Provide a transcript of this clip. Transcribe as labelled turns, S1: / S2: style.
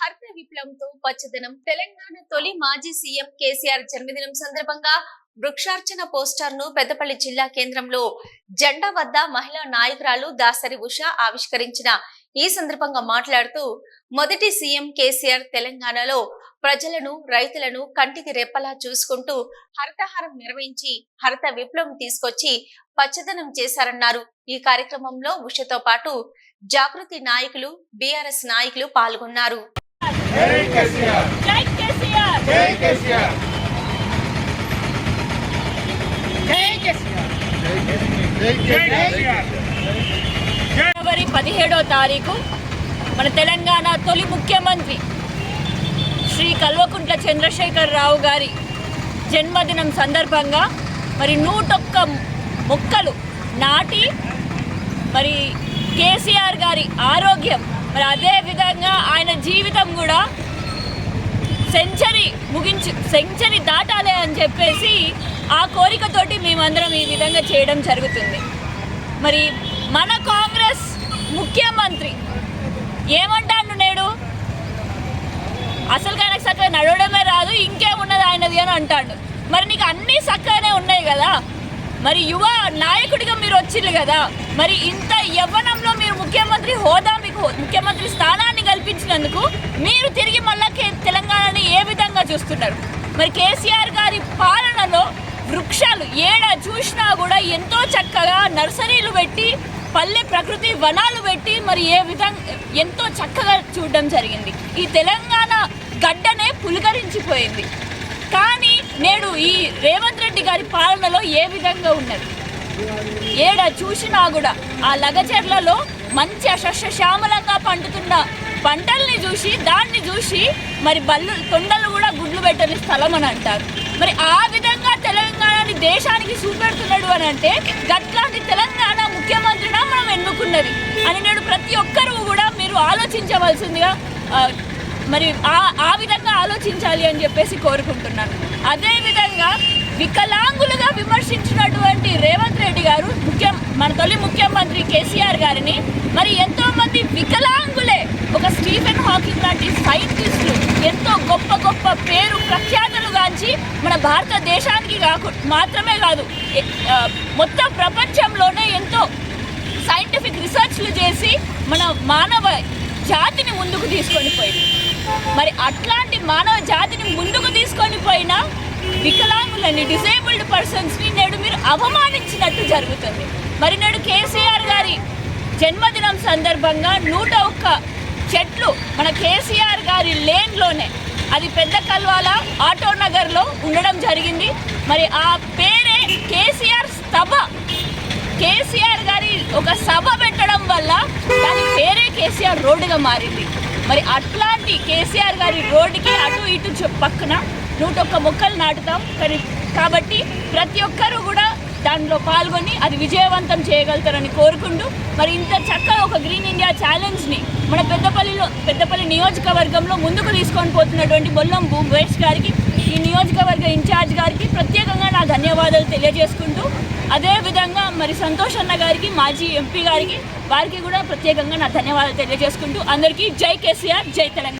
S1: హరిత విప్లవంతో పచ్చదనం తెలంగాణ తొలి మాజీ సీఎం కేసీఆర్ జన్మదినం సందర్భంగా వృక్షార్చన పోస్టర్ ను పెద్దపల్లి జిల్లా కేంద్రంలో జెండా వద్ద మహిళా నాయకురాలు దాసరి ఉష ఆవిష్కరించిన ఈ సందర్భంగా మాట్లాడుతూ మొదటి సీఎం కేసీఆర్ తెలంగాణలో ప్రజలను రైతులను కంటికి రెప్పలా చూసుకుంటూ హరితహారం నిర్వహించి హరిత విప్లవం తీసుకొచ్చి పచ్చదనం చేశారన్నారు। ఈ కార్యక్రమంలో ఉషతో పాటు జాగృతి నాయకులు బీఆర్ఎస్ నాయకులు పాల్గొన్నారు।
S2: జనవరి 17వ తారీఖు మన తెలంగాణ తొలి ముఖ్యమంత్రి శ్రీ కల్వకుంట్ల చంద్రశేఖర్ రావు గారి జన్మదినం సందర్భంగా మరి 101 మొక్కలు నాటి మరి కేసీఆర్ గారి ఆరోగ్యం మరి అదే విధంగా ఆయన జీవితం కూడా సెంచరీ దాటాలి అని చెప్పేసి ఆ కోరికతోటి మేమందరం ఈ విధంగా చేయడం జరుగుతుంది। మరి మన కాంగ్రెస్ ముఖ్యమంత్రి ఏమంటాడు నేడు అసలు ఆయనకు చక్కగా నడవడమే రాదు ఇంకేమున్నది ఆయనది అని అంటాడు। మరి నీకు అన్నీ చక్కగానే ఉన్నాయి కదా, మరి యువ నాయకుడిగా మీరు వచ్చిండ్రు కదా, మరి ఇంత యవ్వనంలో మీరు ముఖ్యమంత్రి హోదా మీకు ముఖ్యమంత్రి స్థానాన్ని కల్పించినందుకు మీరు తిరిగి మళ్ళా తెలంగాణని ఏ విధంగా చూస్తున్నారు? మరి కేసీఆర్ గారి పాలనలో వృక్షాలు ఏడ చూసినా కూడా ఎంతో చక్కగా నర్సరీలు పెట్టి పల్లె ప్రకృతి వనాలు పెట్టి మరి ఏ విధంగా ఎంతో చక్కగా చూడడం జరిగింది। ఈ తెలంగాణ గడ్డనే పులకరించిపోయింది। కానీ నేడు ఈ రేవంత్ రెడ్డి గారి పాలనలో ఏ విధంగా ఉన్నది? ఏడ చూసినా కూడా ఆ లగచెర్లలో మంచి సస్యశ్యామలంగా పండుతున్న పంటల్ని చూసి దాన్ని చూసి మరి తొండలు కూడా గుడ్లు పెట్టని స్థలం అని అంటారు। మరి ఆ విధంగా తెలంగాణని దేశానికి చూపెడుతున్నాడు అని అంటే గట్లాంటి తెలంగాణ ముఖ్యమంత్రిగా మనం ఎన్నుకున్నది అని నేడు ప్రతి ఒక్కరూ కూడా మీరు ఆలోచించవలసిందిగా మరి ఆ విధంగా ఆలోచించాలి అని చెప్పేసి కోరుకుంటున్నాను। అదేవిధంగా వికలాంగులుగా విమర్శించినటువంటి రేవంత్ రెడ్డి గారు మన తొలి ముఖ్యమంత్రి కేసీఆర్ గారిని మరి ఎంతోమంది వికలాంగులే ఒక స్టీఫెన్ హాకింగ్ లాంటి సైంటిస్టులు ఎంతో గొప్ప గొప్ప పేరు ప్రఖ్యాతలు గాంచి మన భారతదేశానికి మాత్రమే కాదు మొత్తం ప్రపంచంలోనే ఎంతో సైంటిఫిక్ రీసెర్చ్లు చేసి మన మానవ జాతిని ముందుకు తీసుకొని పోయింది। మరి అట్లాంటి మానవ జాతిని ముందుకు తీసుకొని పోయిన వికలాంగులని డిసేబుల్డ్ పర్సన్స్ని నేడు మీరు అవమానించినట్టు జరుగుతుంది। మరి నేడు కేసీఆర్ గారి జన్మదినం సందర్భంగా 101 చెట్లు మన కేసీఆర్ గారి లేన్లోనే అది పెద్ద కల్వాల ఆటో నగర్లో ఉండడం జరిగింది। మరి ఆ పేరే కేసీఆర్ సభ, కేసీఆర్ గారి ఒక సభ పెట్టడం వల్ల దాని పేరే కేసీఆర్ రోడ్డుగా మారింది। మరి అట్లాంటి కేసీఆర్ గారి రోడ్డుకి అటు ఇటు పక్కన 101 మొక్కలు నాటుతాం కాబట్టి ప్రతి ఒక్కరూ కూడా దానిలో పాల్గొని అది విజయవంతం చేయగలుగుతారని కోరుకుంటూ మరి ఇంత చక్కగా ఒక గ్రీన్ ఇండియా ఛాలెంజ్ని మన పెద్దపల్లి నియోజకవర్గంలో ముందుకు తీసుకొని పోతున్నటువంటి బొల్లం భూమేష్ గారికి ఈ నియోజకవర్గ ఇన్ఛార్జ్ గారికి ప్రత్యేకంగా నా ధన్యవాదాలు తెలియజేసుకుంటూ అదేవిధంగా మరి సంతోష్ అన్న గారికి మాజీ ఎంపీ గారికి వారికి కూడా ప్రత్యేకంగా నా ధన్యవాదాలు తెలియజేసుకుంటూ అందరికీ జై కేసీఆర్, జై తెలంగాణ।